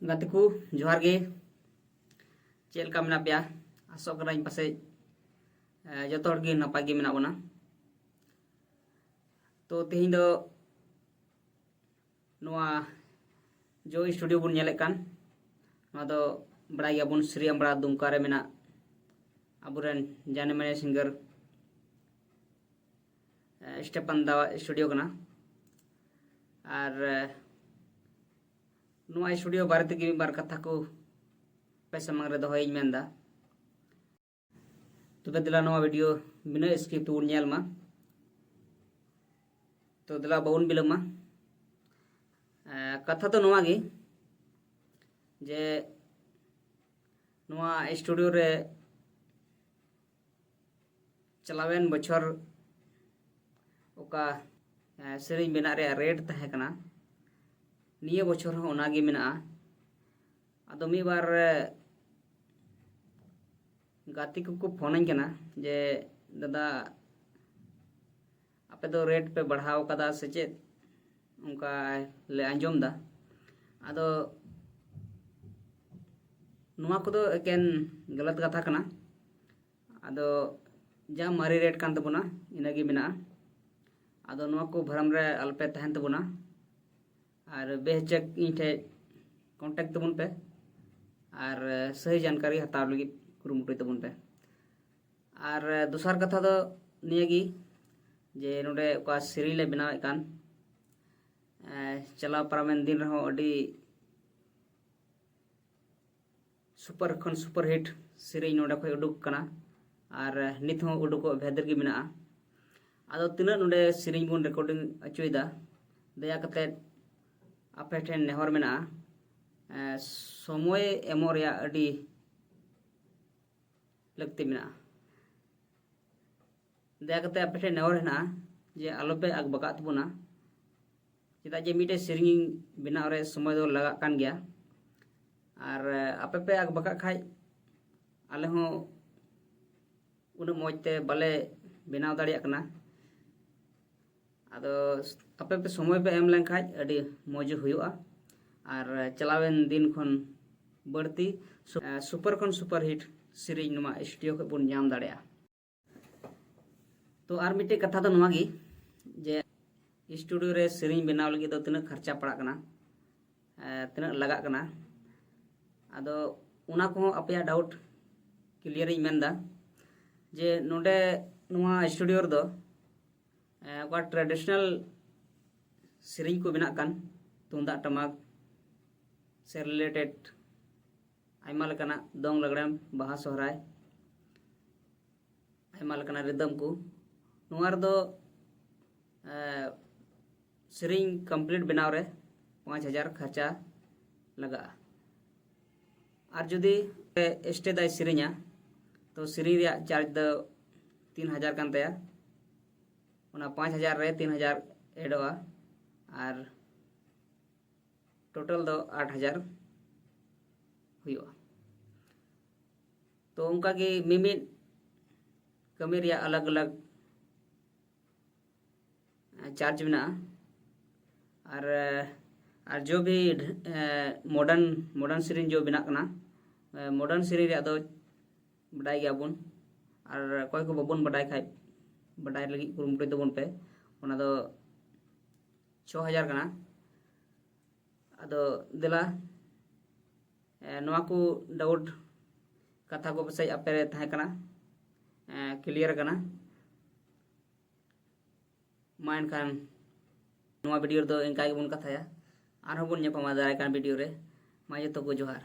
गाते को जोहार गे चेल का मेना पे आसोक कराई पासे जो गे नपाय गे मेना बना तो तेहिं दो नोआ जो स्टूडियो बुन नेले कान नोआ दो बड़ा गया बुन श्री अम्बरा दुमका रे मेना अबुरेन जाने माने सिंगर स्टेपन दावा स्टूडियो कना और नोआ स्टूडियो बारे तेगे बार कथा को पैसा मांग रे दोहई मेंदा तो दिला नोआ वीडियो बिना स्किप तो नेल मा तो दिला बाउन बिलमा कथा तो नोआ गे जे नोआ स्टूडियो रे चलावेन बछर ओका सेरिंग बिना रे रेट तहे कना निये बछर हो ओनागे मेना आदो मी बार गाती को फोन कना जे दादा आपे दो रेट पे बढ़ाव कदा से चेत उनका ले अंजम दा आदो नुआ को एकेन गलत कथा कना आदो जा मारी रेट कान तबुना इनागे मेना आदो नुआ को भरम रे अल्पे तहन तबुना और बेहचक इठे कांटेक्ट तबुन पे और सही जानकारी हताव लगी कुरुमुटु तबुन पे और दूसर कथा दो नियगी जे नोडे का सीरी ले बनावे कान चला पारामेन दिन रहो अडी सुपर हिट सीरी नोडे खय उडुक कना और नित हो उडुको भेदर गे मेना आदो तिना नोडे सीरी बुन रिकॉर्डिंग अचुइदा दया कते आपे ठेन नेहर मेना समय एमो रेया अडी लगती मेना दया कते आपे ठेन नेहर हेना जे आलोपे आग बका तबुना चेदा जे मिटे सीरी बिना रे समय दो लगा कान गया और आपे पे आग बका खाय आले हो उन मौजते बाले बनाव दाड़िया कना आदो आपे पे समय पे एम लें खाय अडी मौज हुयुआ और चलावेन दिन खन बढ़ती सुपर हिट सीरीज नुमा स्टूडियो के बुन जाम दाड़िया तो आर मिटे कथा तो नुआ गी जे स्टूडियो रे सीरीज बनाव लगी तो तिना खर्चा पड़ा कना तिना लगा कना आदो उना को अपया डाउट क्लियर इ मेंदा जे नोडे नुआ स्टूडियो रे दो का ट्रेडिशनल सीरीज को बिना कान तुंदा टमाक से रिलेटेड आयमा लकना दोंग लगड़म बाहा सोहराय आयमा लकना रिदम को नुआ रे दो सीरीज कंप्लीट बनाव रे 5000 खर्चा लगा और जुदी स्टे दाय सीरीजा तो सीरीज रे चार्ज दो 3000 कान तया उना 5000 रे 3000 एडवा और टोटल दो 8000 हुआ तो उनका की मिमिट कमी रे अलग अलग चार्ज बिना और जो भी मॉडर्न सीरीज जो बिना कना मॉडर्न सीरीज रे दो बडाई गया बुन और कोई को बबुन बडाई खाय बडाई लगी कुरुमुटु तबुन पे उना दो 6000 कना आदो दिला नोआ को डाउट कथा को पसै आपे रे थाय कना क्लियर कना माइन खान नोआ वीडियो दो इनका बुन कथाया आर बुन नेपमा दाराय कान वीडियो रे मा जतो को जोहार।